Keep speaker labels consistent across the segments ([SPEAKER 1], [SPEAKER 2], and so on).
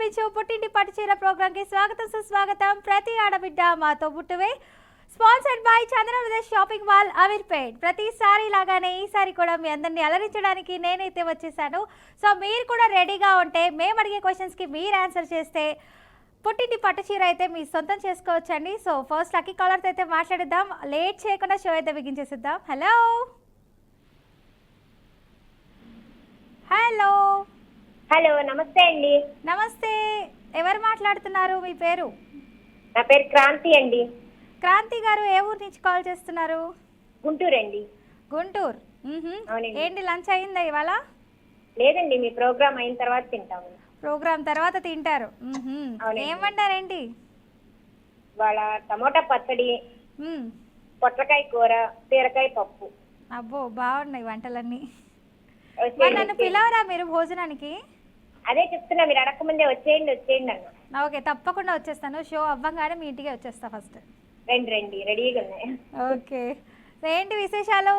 [SPEAKER 1] సమర్పించు పుట్టింటి పట్టుచీర ప్రోగ్రామ్ కి స్వాగతం సుస్వాగతం. ప్రతి ఆడబిడ్డ మాతో పుట్టువే. Sponsored by Chandranagar shopping mall Ameerpet. ప్రతిసారి లాగానే ఈసారి కూడా మీ అందరినీ అలరించడానికి నేనైతే వచ్చేసాను. సో మీరు కూడా రెడీగా ఉంటే మేము అడిగే క్వశ్చన్స్కి మీరు ఆన్సర్ చేస్తే పుట్టింటి పట్టుచీర అయితే మీ సొంతం చేసుకోవచ్చండి. సో ఫస్ట్ లక్కీ కాలర్తో అయితే మాట్లాడిద్దాం. లేట్ చేయకుండా షో అయితే బిగించేసిద్దాం. హలో హలో
[SPEAKER 2] హలో, నమస్తే అండి.
[SPEAKER 1] నమస్తే, ఎవరు మాట్లాడుతున్నారు? మీ పేరు?
[SPEAKER 2] నా పేరు క్రాంతి అండి.
[SPEAKER 1] క్రాంతి గారు, ఏ ఊరు నుంచి కాల్ చేస్తున్నారు?
[SPEAKER 2] గుంటూరు అండి.
[SPEAKER 1] గుంటూరు.
[SPEAKER 2] అవునండి.
[SPEAKER 1] ఏంటి, లంచ్ అయిందా ఇవాళ?
[SPEAKER 2] లేదండి, మీ ప్రోగ్రామ్ అయిన తర్వాత తింటాము.
[SPEAKER 1] ప్రోగ్రామ్ తర్వాత తింటారు. ఏం వండారేంటి?
[SPEAKER 2] వాళ్ళ టమోటా పచ్చడి,
[SPEAKER 1] మ్మ్.
[SPEAKER 2] పొట్లకాయ కూర, బీరకాయ పప్పు.
[SPEAKER 1] అబ్బో, బాగున్నాయి వంటలన్నీ.
[SPEAKER 2] వచ్చేయండి,
[SPEAKER 1] మరి నన్ను
[SPEAKER 2] వచ్చేయండి.
[SPEAKER 1] పిలవరా మీరు భోజనానికి?
[SPEAKER 2] అదే చెప్తున్నా, మీరు అడగకముందే వచ్చేయండి వచ్చేయండి అన్న.
[SPEAKER 1] ఓకే, తప్పకుండా వచ్చేస్తాను. షో అవ్వంగానే మీ ఇంటికే వచ్చేస్తా ఫస్ట్.
[SPEAKER 2] రండి రండి, రెడీగా ఉన్నాయి.
[SPEAKER 1] ఓకే, ఏంటి విశేషాలు?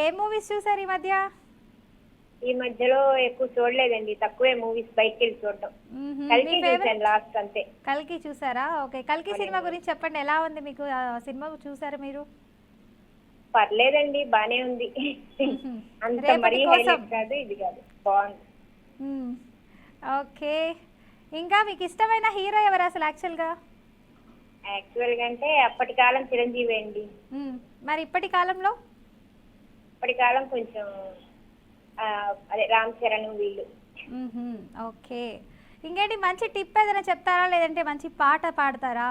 [SPEAKER 1] ఏ మూవీస్ చూసారు ఈ మధ్య?
[SPEAKER 2] ఈ మధ్యలో ఎక్కువ చూడలేదండి, తక్కువే మూవీస్ బయటకు వెళ్ళి చూడడం. కలిసి చూసాను లాస్ట్, అంతే.
[SPEAKER 1] కల్కి చూసారా? ఓకే, కల్కి సినిమా గురించి చెప్పండి, ఎలా ఉంది మీకు? ఆ సినిమా చూసారా మీరు?
[SPEAKER 2] పర్లేదండి, బానే ఉంది. అంత మరీ హైలైట్ కాదు, ఇది కాదు, బాగుంది.
[SPEAKER 1] ఓకే, ఇంకా మీకు ఇష్టమైన హీరో ఎవరు అసలు యాక్చువల్గా?
[SPEAKER 2] యాక్చువల్గా అంటే అప్పటి కాలం చిరంజీవి అండి.
[SPEAKER 1] మరి ఇప్పటి కాలంలో?
[SPEAKER 2] ఇప్పటి కాలం కొంచెం అదే రామ్ చరణ్ వీళ్ళు.
[SPEAKER 1] ఓకే, ఇంకేంటి మంచి టిప్ ఏదైనా చెప్తారా, లేదంటే మంచి పాట పాడతారా?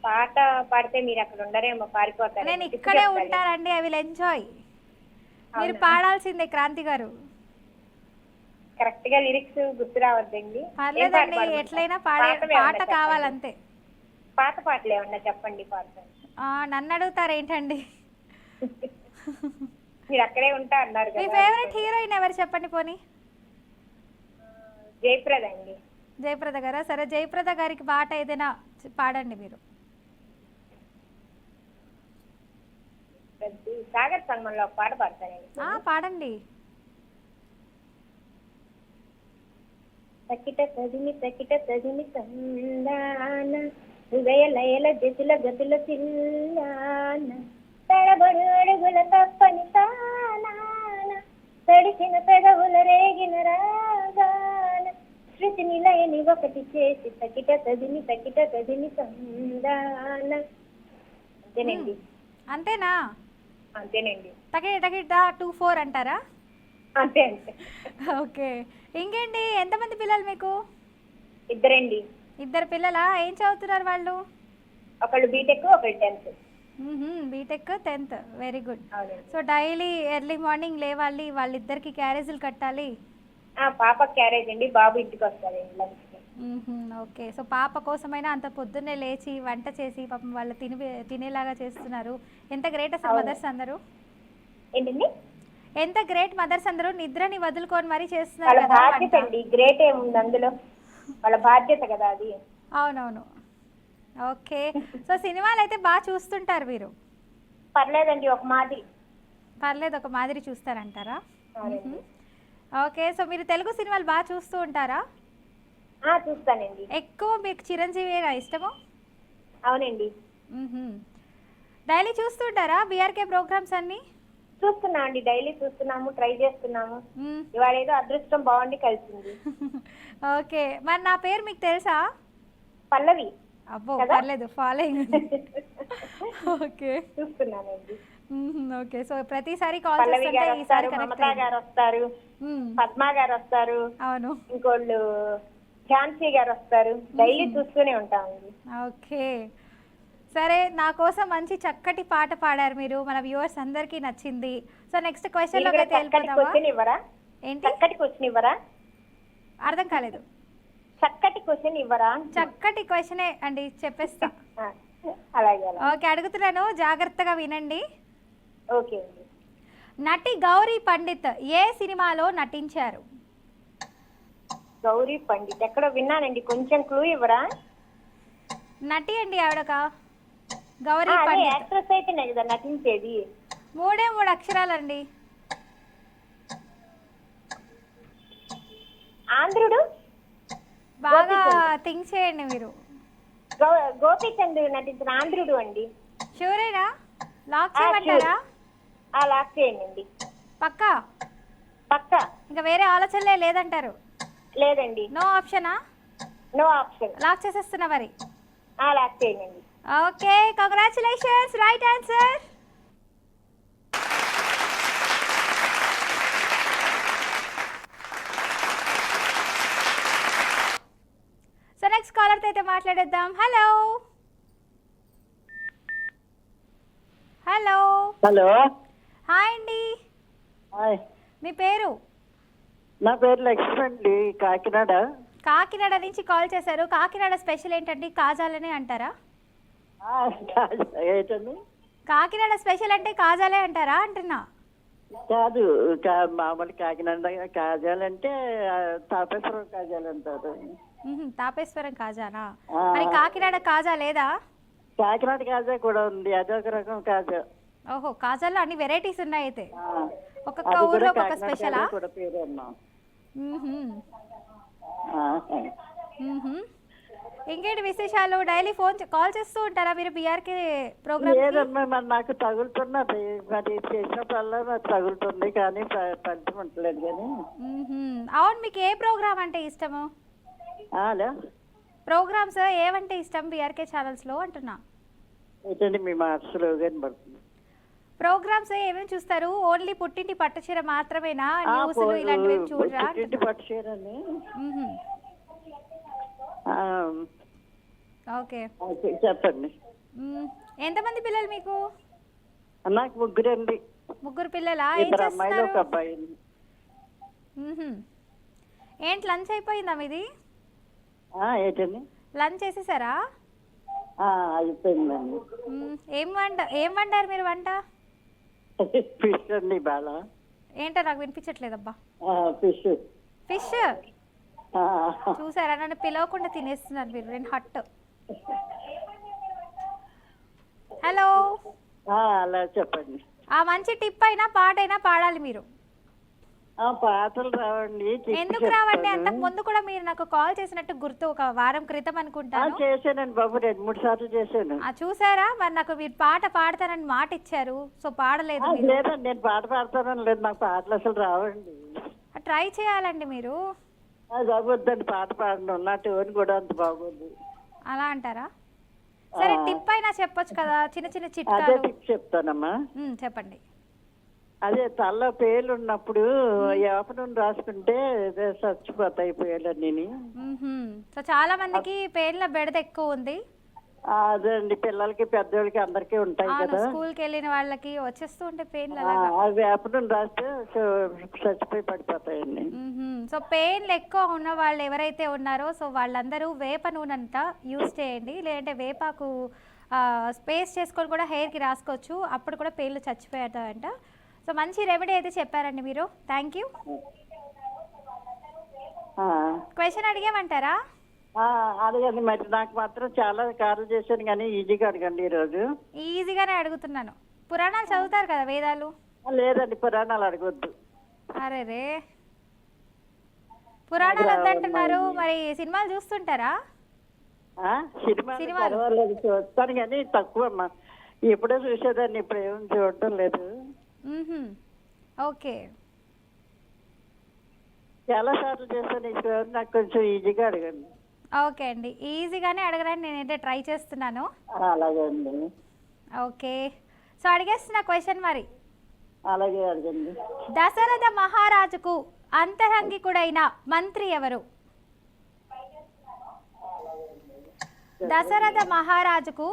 [SPEAKER 2] పాట పాడితే మీరు అక్కడ ఉండరేమో, పారిపోతారు.
[SPEAKER 1] నేను ఇక్కడే ఉంటానండి, ఐ విల్ ఎంజాయ్. మీరు పాడాల్సిందే క్రాంతి గారు.
[SPEAKER 2] కరెక్ట్ గా లిరిక్స్ గుర్తు రావద్దండి.
[SPEAKER 1] పర్లేదండి, ఎట్లయినా పాట కావాలంతే.
[SPEAKER 2] పాత పాటలు ఏమన్నా చెప్పండి, పాడతాను.
[SPEAKER 1] నన్ను అడుగుతారు ఏంటండి?
[SPEAKER 2] మీరు అక్కడే ఉంటా అన్నారు
[SPEAKER 1] మీ
[SPEAKER 2] కదా.
[SPEAKER 1] ఫేవరెట్ హీరోయిన్ ఎవరు చెప్పండి పోనీ?
[SPEAKER 2] జయప్రద అండి.
[SPEAKER 1] జయప్రద గారా? సరే, జయప్రద గారికి పాట ఏదైనా పాడండి మీరు.
[SPEAKER 2] సాగర్ సంగంలో ఒక పాట పాడతానండి.
[SPEAKER 1] పాడండి.
[SPEAKER 2] తకిట తదిమి సందాన హృదయ లయల జతుల గతుల చిల్లాన తడబడు అడుగుల తప్పని తానాన తడిసిన పెదవుల రేగిన రాగాన శృతి నిలయని ఒకటి చేసి తకిట తదిమి సందాన. అంతేనండి.
[SPEAKER 1] అంతేనా?
[SPEAKER 2] అంతేనండి.
[SPEAKER 1] టకిట 2-4 అంటారా?
[SPEAKER 2] అంతే అంతే.
[SPEAKER 1] ఓకే, ఇంకేంటి, ఎంతమంది పిల్లలు మీకు?
[SPEAKER 2] ఇద్దరండి.
[SPEAKER 1] ఇద్దరు పిల్లలా? ఏం చదువుతున్నారు వాళ్ళు?
[SPEAKER 2] ఒకళ్ళు బీటెక్, ఒకళ్ళు 10th.
[SPEAKER 1] BTech 10th, very good.
[SPEAKER 2] అవునండి.
[SPEAKER 1] సో డైలీ ఎర్లీ మార్నింగ్ లేవాలి, వాళ్ళిద్దరికి క్యారేజీలు కట్టాలి.
[SPEAKER 2] పాప క్యారేజ్ అండి, బాబు ఇంటికి వస్తారండి లంచ్కి.
[SPEAKER 1] ఓకే, సో పాప కోసమైనా అంత పొద్దున్నే లేచి వంట చేసి పాపం వాళ్ళు తినేలాగా చేస్తున్నారు. ఎంత గ్రేట్ అసలు మదర్స్ అందరూ.
[SPEAKER 2] ఏంటండి?
[SPEAKER 1] ఎంత గ్రేట్ మదర్స్ అందరూ, నిద్రని వదులుకొని మరీ చేస్తున్నారు
[SPEAKER 2] వాళ్ళ
[SPEAKER 1] కదా.
[SPEAKER 2] బాధ్యత అండి, గ్రేట్ ఏముంది అందులో, వాళ్ళ బాధ్యత కదా అది.
[SPEAKER 1] అవునవును. ఓకే, సో సినిమాలు అయితే బాగా చూస్తుంటారు మీరు?
[SPEAKER 2] పర్లేదండి, ఒక మాదిరి.
[SPEAKER 1] పర్లేదు, ఒక మాదిరి చూస్తారంటారా? ఓకే, సో మీరు తెలుగు సినిమాలు బాగా చూస్తూ ఉంటారా?
[SPEAKER 2] చూస్తానండి.
[SPEAKER 1] ఎక్కువ మీకు చిరంజీవి ఇష్టము?
[SPEAKER 2] అవునండి.
[SPEAKER 1] డైలీ చూస్తుంటారా బీఆర్కే ప్రోగ్రామ్స్ అన్ని?
[SPEAKER 2] చూస్తున్నా అండి, డైలీ చూస్తున్నాము, ట్రై చేస్తున్నాము. ఇవాళ ఏదో అదృష్టం బాగుండి కలిసింది.
[SPEAKER 1] ఓకే, మరి నా పేరు మీకు తెలుసా?
[SPEAKER 2] పల్లవి.
[SPEAKER 1] అబ్బో, పర్లేదు, ఫాలోయింగ్. ఓకే,
[SPEAKER 2] చూస్తున్నానండి.
[SPEAKER 1] ఓకే, సో ప్రతిసారి కాల్
[SPEAKER 2] పల్లవి గారు
[SPEAKER 1] చేస్తుంటే
[SPEAKER 2] వస్తారు,
[SPEAKER 1] ఈసారి
[SPEAKER 2] మమతా గారు వస్తారు, పద్మా గారు వస్తారు.
[SPEAKER 1] అవును.
[SPEAKER 2] ఇంకోళ్ళు ఝాన్సీ గారు వస్తారు. డైలీ చూస్తూనే ఉంటామండి.
[SPEAKER 1] ఓకే, సరే, నా కోసం మంచి చక్కటి పాట పాడారు మీరు, మన వ్యూవర్స్ అందరికీ నచ్చింది. సో నెక్స్ట్ క్వశ్చన్ లోకి అయితే వెళ్ళిపోదామా? ఏంటి?
[SPEAKER 2] చక్కటి క్వశ్చన్ ఇవ్వరా?
[SPEAKER 1] అర్థం కాలేదు.
[SPEAKER 2] చక్కటి క్వశ్చన్ ఇవ్వరా?
[SPEAKER 1] చక్కటి క్వశ్చనే అండి, చెప్పేస్తా.
[SPEAKER 2] అలాగే.
[SPEAKER 1] ఓకే, అడుగుతున్నాను, జాగ్రత్తగా వినండి.
[SPEAKER 2] ఓకే అండి.
[SPEAKER 1] నటి గౌరీ పండిత్ ఏ సినిమాలో నటించారు?
[SPEAKER 2] గౌరీ పండిత్ ఎక్కడో విన్నానండి, కొంచెం క్లూ ఇవ్వరా?
[SPEAKER 1] నటి అండి ఆవిడక, గౌరీ పండిత్.
[SPEAKER 2] యాక్ట్రెస్ అయితేనే కదా నటించేది.
[SPEAKER 1] 3 అక్షరాలండి.
[SPEAKER 2] ఆంధ్రుడు.
[SPEAKER 1] బాగా థింక్ చేయండి మీరు.
[SPEAKER 2] గోపీచంద్ నటించిన ఆంధ్రుడు అండి.
[SPEAKER 1] షూరేనా? లాక్ చేయమంటారా?
[SPEAKER 2] లాక్ చేయండి.
[SPEAKER 1] పక్కా?
[SPEAKER 2] పక్కా.
[SPEAKER 1] ఇంకా వేరే ఆలోచనలే లేదంటారు?
[SPEAKER 2] లేదండి.
[SPEAKER 1] నో ఆప్షనా?
[SPEAKER 2] No option.
[SPEAKER 1] లాక్ చేసేస్తున్నా మరి.
[SPEAKER 2] లాక్ చేయండి.
[SPEAKER 1] Okay, congratulations, right answer. So next కాలర్తో అయితే మాట్లాడేద్దాం. Hello hello.
[SPEAKER 3] హలో,
[SPEAKER 1] హాయ్ అండి,
[SPEAKER 3] హాయ్.
[SPEAKER 1] మీ పేరు?
[SPEAKER 3] నా పేరు లక్ష్మి అండి, కాకినాడ.
[SPEAKER 1] కాకినాడ నుంచి కాల్ చేశారు. కాకినాడ స్పెషల్ ఏంటండి? కాజాలనే అంటారా?
[SPEAKER 3] ఏంటండి?
[SPEAKER 1] కాకినాడ స్పెషల్ అంటే కాజాలే అంటారా అంటున్నా.
[SPEAKER 3] కాదు, మామూలు కాకినాడ కాజాలంటే తాపేశ్వరం కాజాలు అంటారు.
[SPEAKER 1] తాపేశ్వరం కాజానా? మరి కాకినాడ కాజా లేదా?
[SPEAKER 3] కాకినాడ కాజా కూడా ఉంది, అదొక రకం కాజా.
[SPEAKER 1] ఓహో, కాజాల్లో అన్ని వెరైటీస్ ఉన్నాయి అయితే. ఒక్కొక్క
[SPEAKER 3] అది
[SPEAKER 1] ఊర్లో
[SPEAKER 3] కూడా
[SPEAKER 1] ఒక్కొక్క
[SPEAKER 3] కాకినాడ
[SPEAKER 1] స్పెషలా?
[SPEAKER 3] కాజా కూడా పేరు అమ్మా.
[SPEAKER 1] ఇంకేంటి విశేషాలు? డైలీ కాల్ చేస్తూ ఉంటారా మీరు బీఆర్కే ప్రోగ్రామ్?
[SPEAKER 3] లేదమ్మా, మరి నాకు తగులుతున్నది, మరి చేసినప్పుడల్లా నాకు తగులుతుంది, కానీ ఫలితం ఉండలేదు. కానీ
[SPEAKER 1] అవును, మీకు ఏ ప్రోగ్రామ్ అంటే ఇష్టము? ప్రోగ్రామ్స్ ఏమంటే ఇష్టం బీఆర్కే ఛానల్స్ లో అంటున్నా.
[SPEAKER 3] ఏంటండి మీ మార్క్స్లో కానీ పడుతుంది?
[SPEAKER 1] ప్రోగ్రామ్స్ ఏమేమి చూస్తారు? ఓన్లీ పుట్టింటి పట్టుచీర మాత్రమేనా? న్యూస్లు ఇలాంటివి చూడరా?
[SPEAKER 3] పట్టుచీరని.
[SPEAKER 1] ఓకే,
[SPEAKER 3] చెప్పండి.
[SPEAKER 1] ఎంతమంది పిల్లలు మీకు?
[SPEAKER 3] నాకు ముగ్గురండి.
[SPEAKER 1] ముగ్గురు పిల్లలా? ఏం
[SPEAKER 3] ఇద్దరు అమ్మాయిలు,
[SPEAKER 1] చేస్తున్నారు?
[SPEAKER 3] ఒక అబ్బాయి.
[SPEAKER 1] ఏంటి, లంచ్ అయిపోయిందా మీది?
[SPEAKER 3] ఏంటండి?
[SPEAKER 1] లంచ్ చేసేసారా?
[SPEAKER 3] అయిపోయిందండి.
[SPEAKER 1] ఏం వండారు మీరు వంట?
[SPEAKER 3] ఫిష్ అండి బాల.
[SPEAKER 1] ఏంటో నాకు వినిపించట్లేదబ్బా.
[SPEAKER 3] ఫిష్.
[SPEAKER 1] ఫిష్ చూసారా? నన్ను పిలవకుండా తినేస్తున్నారు మీరు. నేను హట్. హలో,
[SPEAKER 3] అలా చెప్పండి.
[SPEAKER 1] ఆ మంచి టిప్ అయినా పాట అయినా పాడాలి మీరు.
[SPEAKER 3] పాటలు రావండి.
[SPEAKER 1] ఎందుకు రావండి? అంతకు ముందు కూడా మీరు నాకు కాల్ చేసినట్టు గుర్తు, ఒక వారం క్రితం అనుకుంటాను.
[SPEAKER 3] చేశానండి బాబు, 2-3 సార్లు చేశాను.
[SPEAKER 1] చూసారా? మరి నాకు మీరు పాట పాడతానని మాట ఇచ్చారు, సో పాడలేదు.
[SPEAKER 3] లేదండి, నేను పాట పాడతానని లేదు, నాకు పాటలు అసలు రావండి.
[SPEAKER 1] ట్రై చేయాలండి మీరు.
[SPEAKER 3] బాగోద్దండి, పాట పాడను, నా టోన్ కూడా అంత బాగోదు.
[SPEAKER 1] అలా అంటారా? సరే, టిప్ అయినా చెప్పొచ్చు కదా, చిన్న చిన్న
[SPEAKER 3] అదే
[SPEAKER 1] చిట్కాలు.
[SPEAKER 3] టిప్ చెప్తానమ్మా.
[SPEAKER 1] చెప్పండి.
[SPEAKER 3] అదే తలలో పేర్లు ఉన్నప్పుడు వేప నూనె రాసుకుంటే చచ్చిపోతాయి పేర్లన్నీ.
[SPEAKER 1] సో చాలా మందికి పేర్ల బెడద ఎక్కువ ఉంది.
[SPEAKER 3] అదే అండి, పిల్లలకి పెద్దోళ్ళకి అందరికీ ఉంటాయి కదా.
[SPEAKER 1] స్కూల్కి వెళ్ళిన వాళ్ళకి వచ్చేస్తూ ఉంటే పెయిన్లు.
[SPEAKER 3] వేప నూనె రాస్తే చచ్చిపోయి పడిపోతాయండి.
[SPEAKER 1] సో పెయిన్లు ఎక్కువ ఉన్న వాళ్ళు ఎవరైతే ఉన్నారో, సో వాళ్ళందరూ వేప నూనె అంతా యూజ్ చేయండి. లేదంటే వేపాకు స్పేస్ చేసుకొని కూడా హెయిర్కి రాసుకోవచ్చు, అప్పుడు కూడా పెయిన్లు చచ్చిపోతాయంట. సో మంచి రెమెడీ అయితే చెప్పారండి మీరు. Thank you. క్వశ్చన్ అడిగేమంటారా?
[SPEAKER 3] అడగండి. మరి నాకు మాత్రం చాలా కార్లు చేశాను, కానీ ఈజీగా అడగండి ఈరోజు.
[SPEAKER 1] ఈజీగానే అడుగుతున్నాను. పురాణాలు చదువుతారు కదా, వేదాలు?
[SPEAKER 3] లేదండి, పురాణాలు అడగొద్దు.
[SPEAKER 1] అరే రే, పురాణాలు వద్దంటున్నారు. మరి సినిమాలు చూస్తుంటారా?
[SPEAKER 3] సినిమాలు చూస్తాను, కానీ తక్కువ అమ్మా. ఎప్పుడో చూసేదాన్ని, ఇప్పుడు ఏం చూడటం లేదు.
[SPEAKER 1] ఓకే,
[SPEAKER 3] చాలా సార్లు చేస్తాను. ఈసారి నాకు కొంచెం ఈజీగా అడగండి.
[SPEAKER 1] ఓకే అండి, ఈజీగానే అడగడానికి నేనైతే ట్రై చేస్తున్నాను.
[SPEAKER 3] అలాగే అండి.
[SPEAKER 1] ఓకే, సో అడిగేస్తున్న క్వశ్చన్ మరి.
[SPEAKER 3] అలాగే అడగండి.
[SPEAKER 1] దశరథ మహారాజుకు అంతరంగికుడైన మంత్రి ఎవరు? దశరథ మహారాజుకు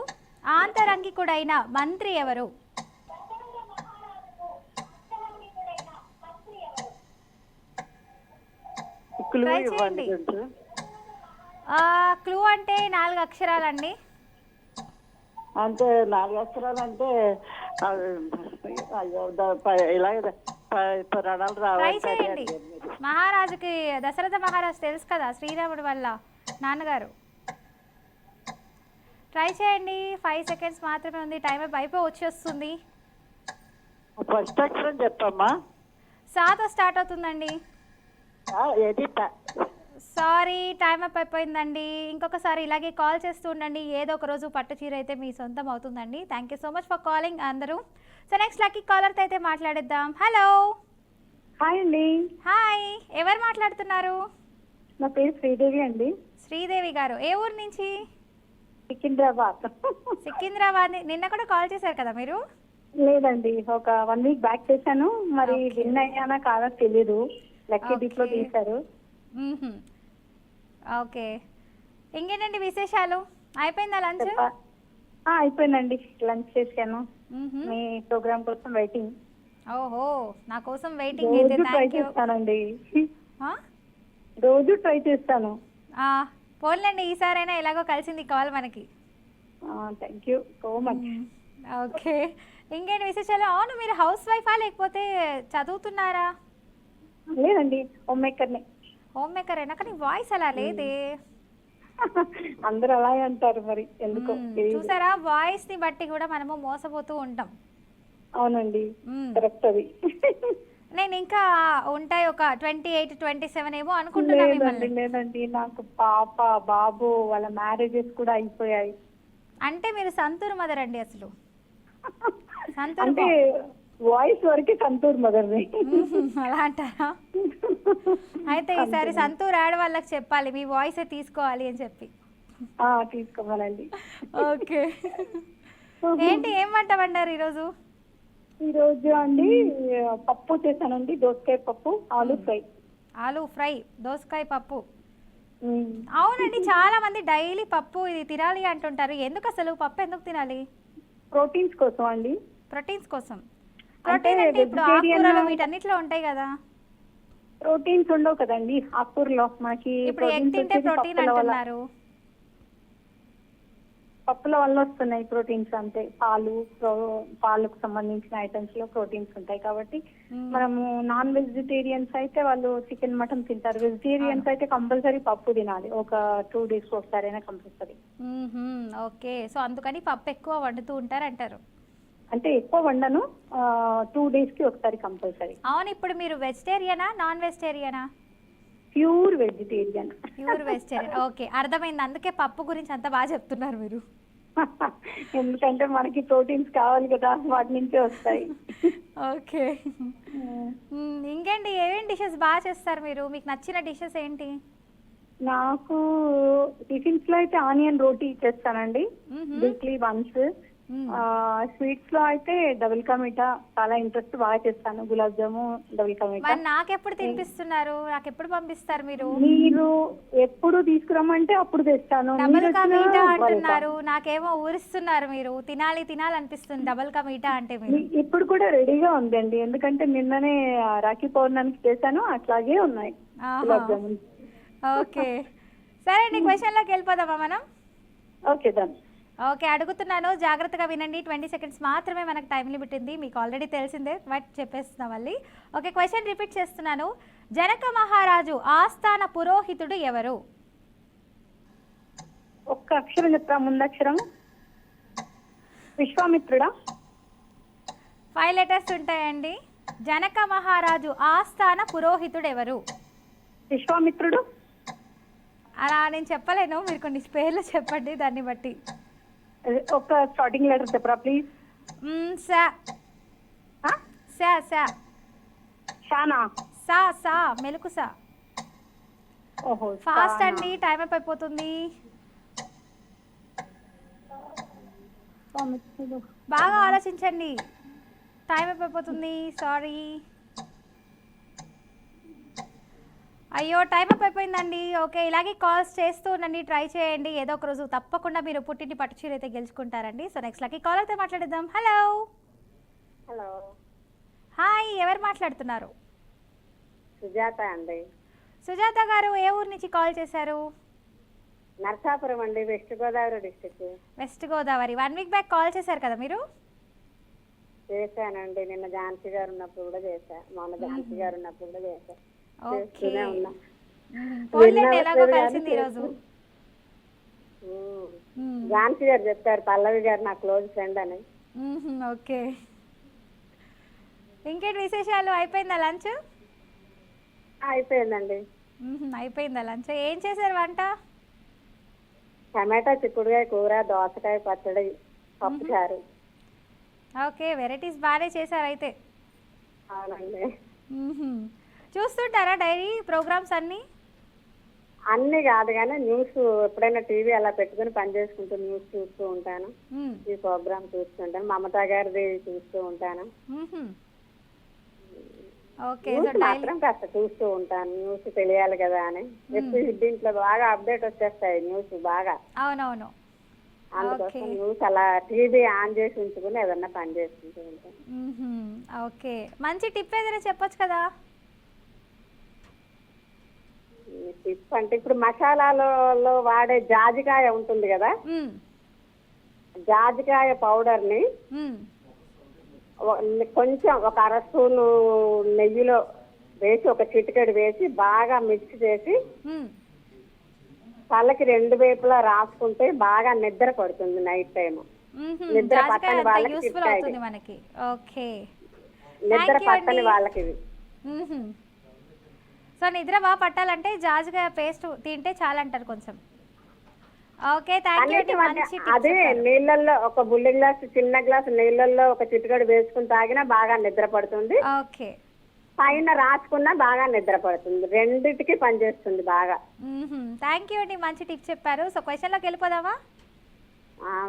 [SPEAKER 1] ఆంతరంగికుడైన మంత్రి ఎవరు? ట్రై చేయండి. క్లూ అంటే 4 అక్షరాలండి.
[SPEAKER 3] అంటే 4 అక్షరాలు అంటే ఇలాగే పురాణాలు
[SPEAKER 1] ట్రై చేయండి. మహారాజుకి, దశరథ మహారాజు తెలుసు కదా, శ్రీరాముడు వల్ల నాన్నగారు. ట్రై చేయండి. 5 సెకండ్స్ మాత్రమే ఉంది, టైం అయిపోయి వచ్చేస్తుంది.
[SPEAKER 3] ఫస్ట్ అక్షరం చెప్పమ్మా.
[SPEAKER 1] సాతో స్టార్ట్ అవుతుందండి. సారీ, టైం అప్ అయిపోయిందండి. ఇంకొకసారి ఇలాగే కాల్ చేస్తూ ఉండండి. ఏదో ఒక రోజు పట్టు చీర అయితే మీ సొంతం అవుతుందండి. Thank you so much for calling అందరూ. సో నెక్స్ట్ లక్కీ కాలర్తో అయితే మాట్లాడిద్దాం. హలో.
[SPEAKER 3] హాయ్ అండి,
[SPEAKER 1] హాయ్, ఎవరు మాట్లాడుతున్నారు?
[SPEAKER 3] నా పేరు శ్రీదేవి అండి,
[SPEAKER 1] శ్రీదేవి గారు, ఏ ఊరు నుంచి?
[SPEAKER 3] సికింద్రాబాద్.
[SPEAKER 1] సికింద్రాబాద్. నిన్న కూడా కాల్ చేశారు కదా మీరు?
[SPEAKER 3] లేదండి, ఒక 1 వీక్ బ్యాక్ చేశాను. మరి
[SPEAKER 1] Okay.
[SPEAKER 3] విన్ అయ్యానా కాదా తెలీదు. లక్కీ డిప్ లో
[SPEAKER 1] Okay.
[SPEAKER 3] తీశారు.
[SPEAKER 1] మ్మ్హ్మ్. ఓకే, ఇంకేంటండి విశేషాలు? అయిపోయిందా లంచ్?
[SPEAKER 3] అయిపోయిందండి, లంచ్ చేశాను. మీ ప్రోగ్రామ్ కోసం వెయిటింగ్.
[SPEAKER 1] ఓహో, నా కోసం వెయిటింగ్
[SPEAKER 3] రోజు
[SPEAKER 1] అయితే.
[SPEAKER 3] Try
[SPEAKER 1] thank you.
[SPEAKER 3] చేస్తానండి, రోజు ట్రై చేస్తాను.
[SPEAKER 1] పోన్లేండి, ఈసారైనా ఎలాగో కలిసింది కాల్ మనకి.
[SPEAKER 3] Thank you so much.
[SPEAKER 1] Okay, ఇంకేంటి విశేషాలు? అవును, మీరు హౌస్ వైఫా లేకపోతే చదువుతున్నారా?
[SPEAKER 3] లేదండి, హోమ్ మేకర్ని.
[SPEAKER 1] హోమ్ మేకరేనా? కానీ వాయిస్ అలా లేదే.
[SPEAKER 3] అందరూ అలాగే అంటారు, మరి ఎందుకో తెలీదు.
[SPEAKER 1] చూసారా, వాయిస్ ని బట్టి కూడా మనము మోసపోతూ ఉంటాం.
[SPEAKER 3] అవునండి, కరెక్ట్ అది.
[SPEAKER 1] నేను ఇంకా ఉంటాయి ఒక 28, 27 ఏమో అనుకుంటున్నా
[SPEAKER 3] లేదండి
[SPEAKER 1] మిమ్మల్ని.
[SPEAKER 3] లేదండి, నాకు పాప బాబు వాళ్ళ మ్యారేజెస్ కూడా అయిపోయాయి.
[SPEAKER 1] అంటే మీరు సంతూర్ మదర్ అండి అసలు. సంతూర్
[SPEAKER 3] అంటే వాయిస్ వరకే సంతూర్ మదర్ని.
[SPEAKER 1] అలా అంటారా? అయితే ఈసారి సంతూర్ ఆడవాళ్ళకి చెప్పాలి, మీ వాయిసే తీసుకోవాలి అని చెప్పి.
[SPEAKER 3] తీసుకోవాలండి.
[SPEAKER 1] ఓకే, ఏంటి ఏం వంట వండారు ఈరోజు?
[SPEAKER 3] ఈ రోజు అండి పప్పు చేశానండి, దోసకాయ పప్పు, ఆలూ ఫ్రై.
[SPEAKER 1] ఆలూ ఫ్రై, దోసకాయ పప్పు. అవునండి, చాలా మంది డైలీ పప్పు ఇది తినాలి అంటుంటారు. ఎందుకు అసలు పప్పు ఎందుకు తినాలి?
[SPEAKER 3] ప్రోటీన్స్ కోసం అండి.
[SPEAKER 1] ప్రోటీన్స్ కోసం?
[SPEAKER 3] అంటే
[SPEAKER 1] ప్రోటీన్ అంటే ఇప్పుడు
[SPEAKER 3] vegetarian-
[SPEAKER 1] ఆకుకూరలు వీటన్నిటిలో ఉంటాయి కదా.
[SPEAKER 3] ప్రోటీన్స్ ఉండవు కదండి ఆకుకూరలో. మనకి
[SPEAKER 1] ఇప్పుడు ఎగ్
[SPEAKER 3] proteins
[SPEAKER 1] తింటే
[SPEAKER 3] వచ్చేసి
[SPEAKER 1] ప్రోటీన్
[SPEAKER 3] పప్పుల వల్ల.
[SPEAKER 1] అంటున్నారు.
[SPEAKER 3] పప్పుల వల్ల వస్తున్నాయి ప్రోటీన్స్. అంతే, పాలకు సంబంధించిన ఐటమ్స్ లో ప్రోటీన్స్ ఉంటాయి కాబట్టి. మనము నాన్ వెజిటేరియన్స్ అయితే వాళ్ళు చికెన్ మటన్ తింటారు. వెజిటేరియన్స్ అయితే కంపల్సరీ పప్పు తినాలి, ఒక 2 days ఒకసారైనా కంపల్సరీ.
[SPEAKER 1] ఓకే, సో అందుకని పప్పు ఎక్కువ వండుతూ ఉంటారు అంటారు.
[SPEAKER 3] అంటే ఎక్కువ వండను, 2 days కి ఒకసారి కంపల్సరీ.
[SPEAKER 1] అవును, ఇప్పుడు మీరు వెజిటేరియనా నాన్ వెజిటేరియనా?
[SPEAKER 3] Pure vegetarian.
[SPEAKER 1] Pure vegetarian. Okay, అర్థమైంది. అందుకే పప్పు గురించి అంత బాగా చెప్తున్నారు మీరు.
[SPEAKER 3] ఎందుకంటే మనకి ప్రోటీన్స్ కావాలి కదా, వాటి నుంచే వస్తాయి.
[SPEAKER 1] ఓకే, ఇంకేంటి ఏమేమి డిషెస్ బాగా చేస్తారు మీరు? మీకు నచ్చిన డిషెస్ ఏంటి?
[SPEAKER 3] నాకు టిఫిన్స్ లో అయితే ఆనియన్ రోటీ చేస్తానండి, వీక్లీ వన్స్. స్వీట్స్ లో అయితే డబుల్ కా మీఠా చాలా ఇంట్రెస్ట్, బాగా చేస్తాను. గులాబ్ జాము, డబుల్ కా మీఠా.
[SPEAKER 1] మరి నాకెప్పుడు తినిపిస్తున్నారు? నాకెప్పుడు పంపిస్తారు మీరు?
[SPEAKER 3] మీరు ఎప్పుడు తీసుకురమ్మంటే అప్పుడు తెస్తాను.
[SPEAKER 1] డబుల్ కా మీఠా అంటున్నారు, నాకేమో ఊరిస్తున్నారు మీరు. తినాలి తినాలి అనిపిస్తుంది డబుల్ కా మీఠా అంటే. మీరు
[SPEAKER 3] ఇప్పుడు కూడా రెడీగా ఉందండి, ఎందుకంటే నిన్ననే రాఖీ పౌర్ణమికి చేశాను, అట్లాగే ఉన్నాయి గులాబ్ జామున్.
[SPEAKER 1] ఓకే, సరే అండి, క్వశ్చన్ లోకి వెళ్ళిపోదామా మనం?
[SPEAKER 3] Okay, done.
[SPEAKER 1] ఓకే, అడుగుతున్నాను, జాగ్రత్తగా వినండి. 20 seconds మాత్రమే మనకు టైం లిమిట్ ఉంది. మీకు ఆల్రెడీ తెలిసిందే, బట్ చెప్పేస్తున్నా మళ్ళీ. ఓకే, క్వశ్చన్ రిపీట్ చేస్తున్నాను. జనక మహారాజు ఆస్థాన పురోహితుడు ఎవరు?
[SPEAKER 3] ఒక్క అక్షరం చెప్తా, ముందక్షరం. విశ్వామిత్రుడా?
[SPEAKER 1] 5 letters ఉంటాయండి. జనక మహారాజు ఆస్థాన పురోహితుడు ఎవరు?
[SPEAKER 3] విశ్వామిత్రుడు.
[SPEAKER 1] అలా నేను చెప్పలేను, మీరు కొన్ని పేర్లు చెప్పండి దాన్ని బట్టి.
[SPEAKER 3] ఒక స్టార్టింగ్ లెటర్ చెప్పరా ప్లీజ్. షానా?
[SPEAKER 1] సా మెలుకు సా.
[SPEAKER 3] ఓహో,
[SPEAKER 1] ఫాస్ట్ అండి, టైం అప్ అయిపోతుంది. బాగా ఆలోచించండి, టైం అప్ అయిపోతుంది. సారీ, అయ్యో టైం అప్ అయిపోయిందండి. ఓకే, ఇలాగే కాల్స్ చేస్తూ ఉండండి, ట్రై చేయండి. ఏదో ఒక రోజు తప్పకుండా మీరు పుట్టింటి పట్టు చీర అయితే గెలుచుకుంటారండి. సో నెక్స్ట్ లక్కీ కాల్ అయితే మాట్లాడేద్దాం. హలో.
[SPEAKER 2] హలో,
[SPEAKER 1] హాయ్, ఎవరు మాట్లాడుతున్నారు?
[SPEAKER 2] సుజాత అండి.
[SPEAKER 1] సుజాత గారు, ఏ ఊరు నుంచి కాల్ చేశారు?
[SPEAKER 2] నరసాపురం అండి, west Godavari district.
[SPEAKER 1] West Godavari. 1 week back call చేశారు కదా మీరు?
[SPEAKER 2] చేశానండి, నిన్న ఝాన్సీ గారు ఉన్నప్పుడు కూడా చేశా, మొన్న ఝాన్సీ గారు ఉన్నప్పుడు కూడా చేశా.
[SPEAKER 1] ఓకే, పోన్లేండి, ఎలాగో కలిసింది ఈరోజు.
[SPEAKER 2] ఝాన్సీ గారు చెప్పారు, పల్లవి గారు నా క్లోజ్ ఫ్రెండ్ అని.
[SPEAKER 1] ఓకే, ఇంకేంటి విశేషాలు? అయిపోయిందా లంచ్?
[SPEAKER 2] అయిపోయిందండి.
[SPEAKER 1] అయిపోయిందా లంచ్? ఏం చేశారు వంట?
[SPEAKER 4] టమాటా చిక్కుడుకాయ కూర, దోసకాయ పచ్చడి, పప్పుచారు.
[SPEAKER 1] ఓకే, వెరైటీస్ బాగానే చేశారు అయితే.
[SPEAKER 4] అవునండి.
[SPEAKER 1] చూస్తుంటారా డైరీ ప్రోగ్రామ్స్ అన్నీ?
[SPEAKER 4] అన్ని కాదు కానీ న్యూస్ ఎప్పుడైనా టీవీ అలా పెట్టుకుని పని చేసుకుంటూ న్యూస్ చూస్తూ ఉంటాను. ఈ ప్రోగ్రామ్ చూస్తుంటాను. మమతా గారిది చూస్తూ ఉంటాను.
[SPEAKER 1] ఓకే,
[SPEAKER 4] న్యూస్ మాత్రం కాస్త చూస్తూ ఉంటాను. న్యూస్ తెలియాలి కదా అని. ఎప్పుడు దీంట్లో బాగా అప్డేట్ వచ్చేస్తాయి న్యూస్ బాగా.
[SPEAKER 1] అవునవును.
[SPEAKER 4] అందుకోసం న్యూస్ అలా టీవీ ఆన్ చేసి ఉంచుకుని ఏదన్నా పని చేసుకుంటూ ఉంటాను.
[SPEAKER 1] ఓకే, మంచి టిప్ ఏదైనా చెప్పొచ్చు కదా?
[SPEAKER 4] టిప్ అంటే ఇప్పుడు మసాలాలో వాడే జాజికాయ ఉంటుంది కదా, జాజికాయ పౌడర్ ని కొంచెం ఒక అర స్పూను నెయ్యిలో వేసి ఒక చిటికెడు వేసి బాగా మిక్స్ చేసి తలకి 2 వైపులా రాసుకుంటే బాగా నిద్ర పడుతుంది నైట్ టైం. నిద్ర పట్టని వాళ్ళకి నిద్ర పట్టని వాళ్ళకి ఇది.
[SPEAKER 1] సో నిద్ర బాగా పట్టాలంటే జాజికాయ పేస్ట్ తింటే చాలంటారు కొంచెం. ఓకే,
[SPEAKER 4] అదే నీళ్ళల్లో ఒక బుల్లి గ్లాస్ చిన్న గ్లాస్ నీళ్ళల్లో ఒక చిటికెడు వేసుకుని తాగినా బాగా నిద్ర పడుతుంది.
[SPEAKER 1] ఓకే,
[SPEAKER 4] పైన రాసుకున్నా బాగా నిద్ర పడుతుంది. రెండిటికి పనిచేస్తుంది బాగా.
[SPEAKER 1] థ్యాంక్ యూ అండి, మంచి టిప్ చెప్పారు. సో క్వశ్చన్లోకి వెళ్ళిపోదామా?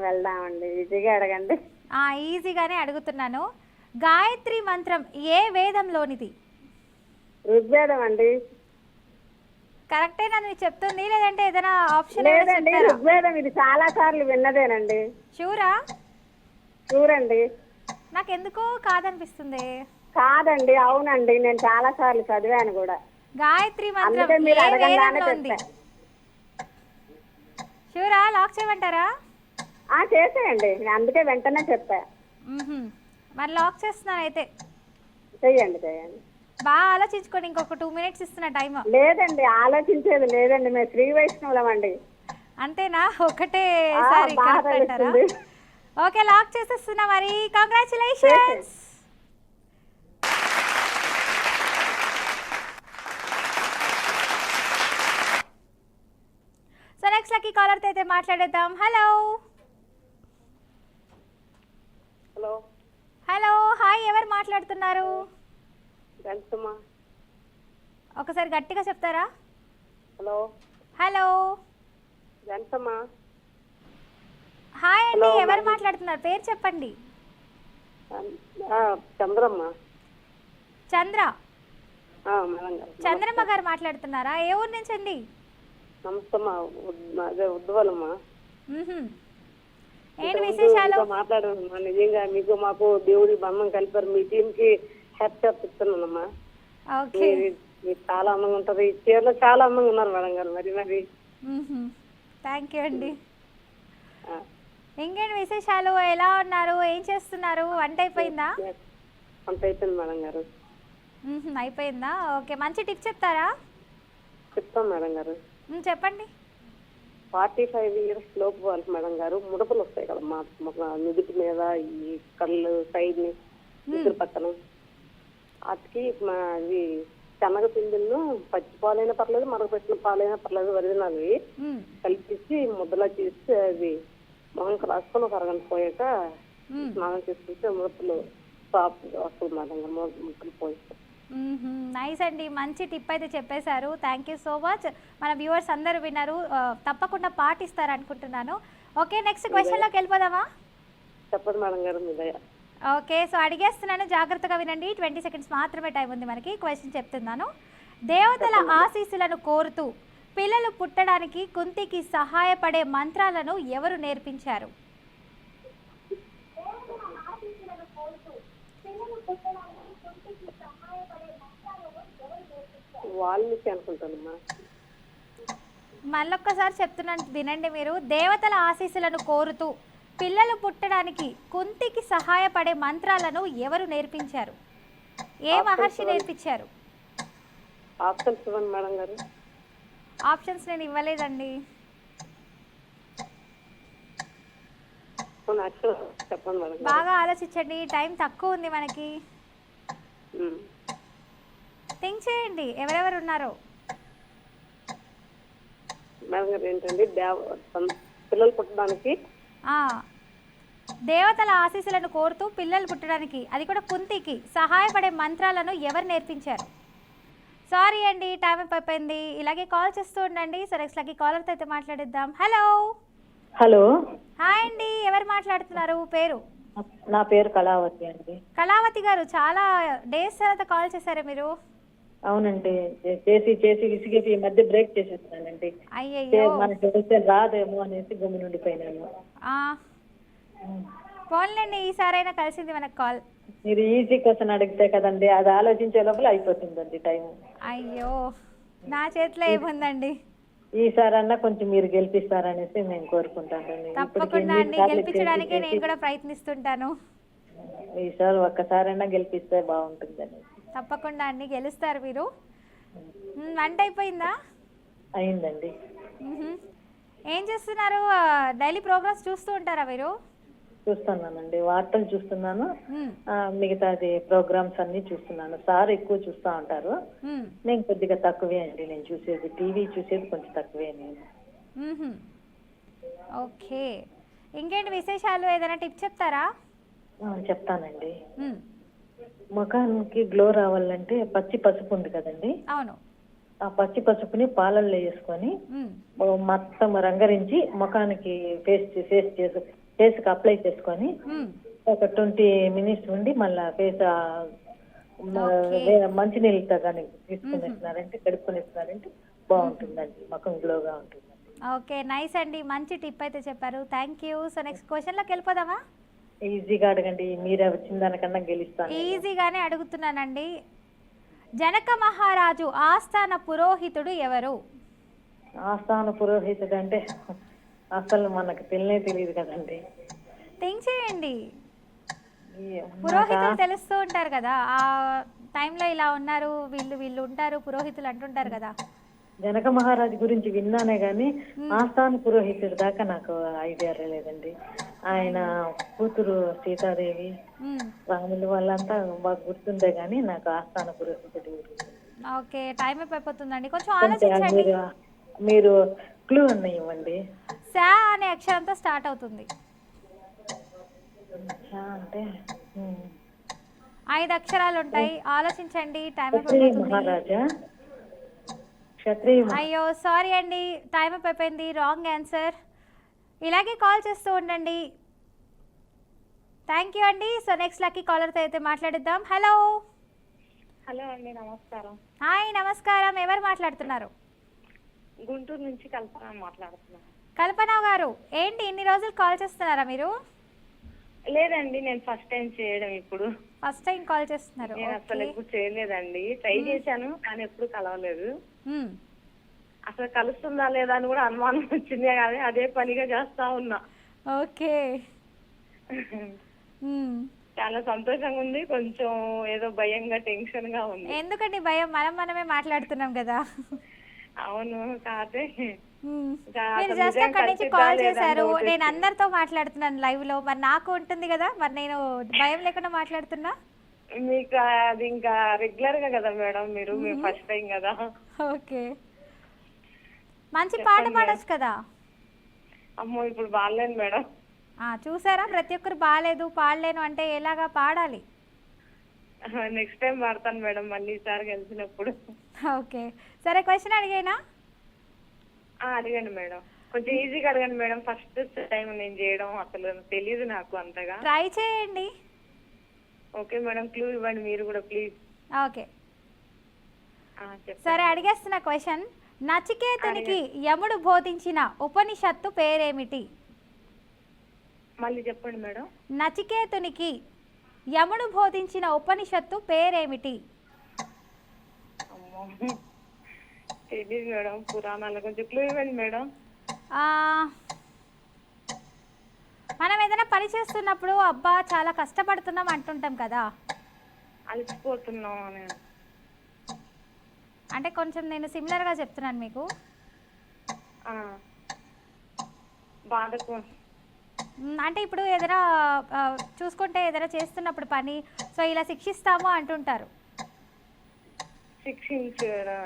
[SPEAKER 4] వెళ్దామండి, ఈజీగా అడగండి.
[SPEAKER 1] ఈజీగానే అడుగుతున్నాను. గాయత్రి మంత్రం ఏ వేదంలోనిది?
[SPEAKER 4] ఋగ్వేదం అండి.
[SPEAKER 1] కరెక్టేనా నేను చెప్తుంది, లేదంటే ఏదైనా ఆప్షన్?
[SPEAKER 4] లేదండి, ఋగ్వేదం. ఇది చాలా సార్లు విన్నదేనండి.
[SPEAKER 1] షూరా?
[SPEAKER 4] చూడండి.
[SPEAKER 1] నాకు ఎందుకో కాదనిపిస్తుంది.
[SPEAKER 4] కాదండి, అవునండి, నేను చాలా సార్లు చదివాను కూడా.
[SPEAKER 1] గాయత్రి మంత్రం
[SPEAKER 4] మీరు
[SPEAKER 1] ఏ
[SPEAKER 4] అడగంగానే
[SPEAKER 1] వేదంలో ఉంది? షూరా? లాక్ చేయమంటారా?
[SPEAKER 4] చేసేయండి, అందుకే వెంటనే చెప్పా.
[SPEAKER 1] మరి లాక్ చేస్తున్నాను అయితే.
[SPEAKER 4] చెయ్యండి.
[SPEAKER 1] బాగా ఆలోచించుకోండి, ఇంకొక 2 minutes ఇస్తున్న టైం.
[SPEAKER 4] లేదండి, ఆలోచించేది లేదండి, మేము శ్రీ వైష్ణవులం అండి.
[SPEAKER 1] అంతేనా? ఒకటేసారి కరెక్ట్ అంటారా? ఓకే, లాక్ చేసేస్తున్నా మరి. కంగ్రాచులేషన్స్. సో నెక్స్ట్ లక్కీ కాలర్తో అయితే మాట్లాడేద్దాం. హలో హలో, హాయ్, ఎవరు మాట్లాడుతున్నారు? ఒకసారి గట్టిగా చెప్తారా? హలో, హాయ్ అండి, ఎవరు మాట్లాడుతున్నారు? పేరు చెప్పండి. చంద్రమ్మ గారు మాట్లాడుతున్నారా? ఏ ఊరు నుంచి అండి? ఏంటి విశేషాలు?
[SPEAKER 5] మాట్లాడమ్మా, నిజంగా మీకు మాకు దేవుడి బంధం కలిపారు. మీ టీం కి హ్యాపీ చెప్తున్నానమ్మా. మీకు చాలా అందంగా ఉంటది. ఈ చీరలో చాలా అందంగా ఉన్నారు మేడం గారు. మరి
[SPEAKER 1] థ్యాంక్ యూ అండి. ఇంకేంటి విశేషాలు? ఎలా ఉన్నారు? ఏం చేస్తున్నారు? వంట అయిపోయిందా?
[SPEAKER 5] వంట అయిపోయింది మేడం గారు.
[SPEAKER 1] అయిపోయిందా? ఓకే, మంచి టిప్ చెప్తారా?
[SPEAKER 5] చెప్తాం మేడం గారు.
[SPEAKER 1] చెప్పండి.
[SPEAKER 5] 45 years లోపు వాళ్ళకి మేడం గారు ముడతలు వస్తాయి కదా మా నుదుటి మీద, ఈ కళ్ళు సైడ్ ని ఇద్దరు పక్కన. వాటికి ఇది శనగ పిండిను పచ్చి పాలైనా పర్లేదు, మరగపెట్టిన పాలైనా పర్లేదు, ఒరిజినల్ కలిపేసి ముద్దలా చేసి అది మొహంకి రాసుకొని ఒక అరగంట పోయాక స్నానం చేసుకుంటే ముడతలు సాఫ్ట్ వస్తుంది మేడం గారు. ముడతలు పోయిస్తాం.
[SPEAKER 1] నైస్ అండి, మంచి టిప్ అయితే చెప్పేశారు. Thank you so much. మన వ్యూవర్స్ అందరూ విన్నారు, తప్పకుండా పాటిస్తారు అనుకుంటున్నాను. ఓకే, నెక్స్ట్ క్వశ్చన్లోకి వెళ్ళిపోదామా?
[SPEAKER 5] చెప్పండి మేడం గారు, మీ దయ.
[SPEAKER 1] ఓకే, సో అడిగేస్తున్నాను, జాగ్రత్తగా వినండి. 20 seconds మాత్రమే టైం ఉంది మనకి. క్వశ్చన్ చెప్తున్నాను. దేవతల ఆశీస్సులను కోరుతూ పిల్లలు పుట్టడానికి కుంతికి సహాయపడే మంత్రాలను ఎవరు నేర్పించారు?
[SPEAKER 5] వాల్మీకి అనుకుంటానమ్మా.
[SPEAKER 1] మళ్ళొక్కసారి చెప్తున్నాను వినండి మీరు. దేవతల ఆశీస్సులను కోరుతూ పిల్లలు పుట్టడానికి కుంతికి సహాయపడే మంత్రాలను ఎవరు నేర్పించారు? ఏ మహర్షి నేర్పించారు?
[SPEAKER 5] ఆప్షన్స్ ఇవ్వండి మేడం గారు.
[SPEAKER 1] ఆప్షన్స్ నేను ఇవ్వలేదండి.
[SPEAKER 5] చెప్పండి మేడం.
[SPEAKER 1] బాగా ఆలోచించండి, టైం తక్కువ ఉంది మనకి. థింక్ చేయండి ఎవరెవరు ఉన్నారో.
[SPEAKER 5] మేడం గారు ఏంటండి పిల్లలు పుట్టడానికి
[SPEAKER 1] ఆ, దేవతల ఆశీస్సులను కోరుతూ పిల్లలు పుట్టడానికి, అది కూడా కుంతికి సహాయపడే మంత్రాలను ఎవరు నేర్పించారు? సారీ అండి, టైం అయిపోయింది. ఇలాగే కాల్ చేస్తూ ఉండండి. సో నెక్స్ట్ లకి కాలర్తో అయితే మాట్లాడిద్దాం. హలో
[SPEAKER 6] హలో,
[SPEAKER 1] హాయ్ అండి, ఎవరు మాట్లాడుతున్నారు? పేరు?
[SPEAKER 6] నా పేరు కళావతి అండి.
[SPEAKER 1] కళావతి గారు, చాలా డేస్ తర్వాత కాల్ చేశారు మీరు.
[SPEAKER 6] అవునండి, చేసి చేసి విసిగేసి ఈ మధ్య బ్రేక్ చేసేస్తున్నానండి.
[SPEAKER 1] అయ్యయ్యో,
[SPEAKER 6] మనకి వస్తే రాదేమో అనేసి గుమ్మి నుండిపోయినాను.
[SPEAKER 1] ఫోన్లేండి, ఈసారైనా కలిసింది మనకు కాల్.
[SPEAKER 6] మీరు ఈజీ క్వశ్చన్ అడిగితే కదండి, అది ఆలోచించే లోపల అయిపోతుందండి టైం.
[SPEAKER 1] అయ్యో, నా చేతిలో ఏముందండి.
[SPEAKER 6] ఈసారన్నా కొంచెం మీరు గెలిపిస్తారనేసి నేను కోరుకుంటానండి.
[SPEAKER 1] తప్పకుండా అండి, గెలిపించడానికే నేను కూడా ప్రయత్నిస్తుంటాను.
[SPEAKER 6] ఈసారి ఒక్కసారైనా గెలిపిస్తే బాగుంటుందని.
[SPEAKER 1] తప్పకుండా అండి, గెలుస్తారు మీరు. వంట అయిపోయిందా?
[SPEAKER 6] అయిందండి.
[SPEAKER 1] మ్మ్హ్మ్. ఏం చేస్తున్నారు? డైలీ ప్రోగ్రామ్స్ చూస్తూ ఉంటారా మీరు?
[SPEAKER 6] చూస్తున్నానండి, వార్తలు చూస్తున్నాను,
[SPEAKER 1] మ్మ్.
[SPEAKER 6] మిగతాది ప్రోగ్రామ్స్ అన్ని చూస్తున్నాను. సార్ ఎక్కువ చూస్తూ ఉంటారు,
[SPEAKER 1] మ్మ్.
[SPEAKER 6] నేను కొద్దిగా తక్కువే అండి. నేను చూసేది టీవీ చూసేది కొంచెం తక్కువే నేను.
[SPEAKER 1] మ్మ్హ్మ్. ఓకే, ఇంకేంటి విశేషాలు? ఏదైనా టిప్ చెప్తారా?
[SPEAKER 6] చెప్తానండి.
[SPEAKER 1] మ్మ్.
[SPEAKER 6] ముఖానికి గ్లో రావాలంటే పచ్చి పసుపు ఉంది కదండి,
[SPEAKER 1] అవును.
[SPEAKER 6] ఆ పచ్చి పసుపుని పాలల్లో వేసుకొని
[SPEAKER 1] మ్మ్.
[SPEAKER 6] మొత్తం రంగరించి ముఖానికి ఫేస్కి అప్లై చేసుకొని
[SPEAKER 1] మ్మ్.
[SPEAKER 6] ఒక 20 minutes ఉండి మళ్ళీ ఫేస్ మంచినీళ్ళతో కానీ తీసుకునేస్తున్నారంటే కడుక్కునేస్తున్నారంటే బాగుంటుందండి, ముఖం గ్లోగా ఉంటుందండి.
[SPEAKER 1] ఓకే, నైస్ అండి, మంచి టిప్ అయితే చెప్పారు. Thank you. సో నెక్స్ట్ క్వశ్చన్లోకి వెళ్ళిపోదామా?
[SPEAKER 6] ఈజీగా అడగండి, మీరే వచ్చిన దానికన్నా గెలుస్తాను.
[SPEAKER 1] ఈజీగానే అడుగుతున్నానండి. జనక మహారాజు ఆస్థాన పురోహితుడు ఎవరు?
[SPEAKER 6] ఆస్థాన పురోహితుడు అంటే అసలు మనకు తెలియదు కదండి.
[SPEAKER 1] థింక్ చేయండి,
[SPEAKER 6] ఈ-
[SPEAKER 1] పురోహితులు తెలుస్తూ ఉంటారు కదా, ఆ టైంలో ఇలా ఉన్నారు, వీళ్ళు ఉంటారు పురోహితులు అంటుంటారు కదా.
[SPEAKER 6] జనక మహారాజు గురించి విన్నానే గాని ఆస్థాన పురోహితుడు దాకా నాకు ఐడియా లేదండి. ఆయన కూతురు సీతాదేవి,
[SPEAKER 1] మ్మ్.
[SPEAKER 6] రాములు వాళ్ళంతా బాగా గుర్తుండే గాని నాకు ఆస్థాన పురోహితుడు గురించి.
[SPEAKER 1] ఓకే, టైం అయిపోతుందండి, కొంచెం
[SPEAKER 6] కొంచెం
[SPEAKER 1] ఆలోచించండి.
[SPEAKER 6] మీరు క్లూ అన్న ఇవ్వండి.
[SPEAKER 1] శా అనే అక్షరంతో స్టార్ట్ అవుతుంది.
[SPEAKER 6] అంటే
[SPEAKER 1] 5 అక్షరాలు ఉంటాయి, ఆలోచించండి. టైం
[SPEAKER 6] క్షత్రియ
[SPEAKER 1] అయిపోతుంది.
[SPEAKER 6] మహారాజా,
[SPEAKER 1] అయ్యో సారీ అండి, టైం అయిపోయింది. Wrong answer. ఇలాగే కాల్ చేస్తూ ఉండండి. థ్యాంక్ యూ అండి. సో నెక్స్ట్ లక్కీ కాలర్తో అయితే మాట్లాడిద్దాం. హలో
[SPEAKER 7] హలో అండి, నమస్కారం.
[SPEAKER 1] హాయ్, నమస్కారం. ఎవరు మాట్లాడుతున్నారు?
[SPEAKER 7] గుంటూరు నుంచి కల్పన మాట్లాడుతున్నాను.
[SPEAKER 1] కల్పన గారు, ఏంటి ఇన్ని రోజులు కాల్ చేస్తున్నారా మీరు?
[SPEAKER 7] లేదండి, నేను ఫస్ట్ టైం చేయడం ఇప్పుడు.
[SPEAKER 1] ఫస్ట్ టైం కాల్ చేస్తున్నారు?
[SPEAKER 7] నేను అసలు ఎప్పుడు చేయలేదండి, ట్రై చేశాను కానీ ఎప్పుడు కలవలేదు. అసలు కలుస్తుందా లేదా అని కూడా అనుమానం వచ్చింది, కానీ అదే పనిగా చేస్తా ఉన్నా.
[SPEAKER 1] ఓకే.
[SPEAKER 7] చాలా సంతోషంగా ఉంది, కొంచెం ఏదో భయంగా టెన్షన్ గా ఉంది.
[SPEAKER 1] ఎందుకండి భయం? మనమే మాట్లాడుతున్నాం కదా.
[SPEAKER 7] అవును, కాదే
[SPEAKER 1] మీరు జస్ట్ అక్కడి నుంచి కాల్ చేశారు, నేను అందరితో మాట్లాడుతున్నాను లైవ్ లో, మరి నాకు ఉంటుంది కదా, మరి నేను భయం లేకుండా మాట్లాడుతున్నా.
[SPEAKER 7] మీకు అది ఇంకా రెగ్యులర్ గా కదా మేడం, మీరు ఫస్ట్ టైం కదా.
[SPEAKER 1] ఓకే, మంచి పాట పాడొచ్చు కదా.
[SPEAKER 7] అమ్మో, ఇప్పుడు బాగాలేను మేడం.
[SPEAKER 1] చూసారా, ప్రతి ఒక్కరు బాగాలేదు పాడలేను అంటే ఎలాగా పాడాలి.
[SPEAKER 7] నెక్స్ట్ టైం పాడతాను మేడం, మళ్ళీ ఈసారి కలిసినప్పుడు.
[SPEAKER 1] ఓకే, సరే క్వశ్చన్ అడిగేనా?
[SPEAKER 7] అడగండి మేడం, కొంచెం ఈజీగా అడగండి మేడం. ఫస్ట్ టైం నేను చేయడం, అసలు తెలియదు నాకు అంతగా.
[SPEAKER 1] ట్రై చేయండి.
[SPEAKER 7] ఓకే మేడం, క్లూ ఇవ్వండి మీరు కూడా ప్లీజ్.
[SPEAKER 1] ఓకే సరే, అడిగేస్తున్న క్వశ్చన్. నచికేతునికి యముడు బోధించిన ఉపనిషత్తు పేరేమిటి?
[SPEAKER 7] మళ్ళీ చెప్పండి మేడం.
[SPEAKER 1] నచికేతునికి యముడు బోధించిన ఉపనిషత్తు పేరేమిటి?
[SPEAKER 7] అమ్మో, తెలియదు మేడం, పురాణాలు కొంచెం క్లూ ఇవ్వండి మేడం.
[SPEAKER 1] మనం ఏదైనా పని చేస్తున్నప్పుడు అబ్బా చాలా కష్టపడుతున్నాం అంటుంటాం కదా.
[SPEAKER 7] అలసిపోతున్నాం అని
[SPEAKER 1] అంటే కొంచెం నేను సిమిలర్గా చెప్తున్నాను మీకు.
[SPEAKER 7] బాధకు
[SPEAKER 1] అంటే ఇప్పుడు ఏదైనా చూసుకుంటే ఏదైనా చేస్తున్నప్పుడు పని, సో ఇలా శిక్షిస్తాము అంటుంటారు.
[SPEAKER 7] శిక్షించడం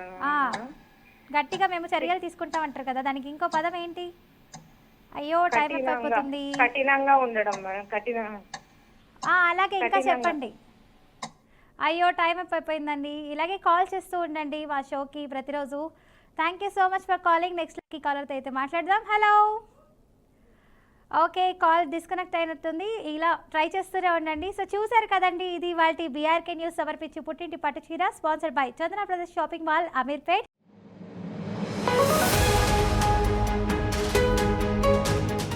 [SPEAKER 1] గట్టిగా మేము చర్యలు తీసుకుంటాం అంటారు కదా, దానికి ఇంకో పదం ఏంటి? అయ్యో టైం అయిపోతుంది.
[SPEAKER 7] కఠినంగా ఉండడం మేడం, కఠినంగా.
[SPEAKER 1] అలాగే ఇంకా చెప్పండి. అయ్యో టైం అయిపోయిందండి. ఇలాగే కాల్ చేస్తూ ఉండండి మా షోకి ప్రతిరోజు. Thank you so much for calling. Next కాలర్తో అయితే మాట్లాడదాం. హలో. ఓకే, కాల్ డిస్కనెక్ట్ అయినట్టుంది. ఇలా ట్రై చేస్తూనే ఉండండి. సో చూసారు కదండి, ఇది వాళ్ళ బీఆర్కే న్యూస్ సమర్పించి పుట్టింటి పట్టుచీర, sponsored by Chandana brothers shopping mall, Ameerpet.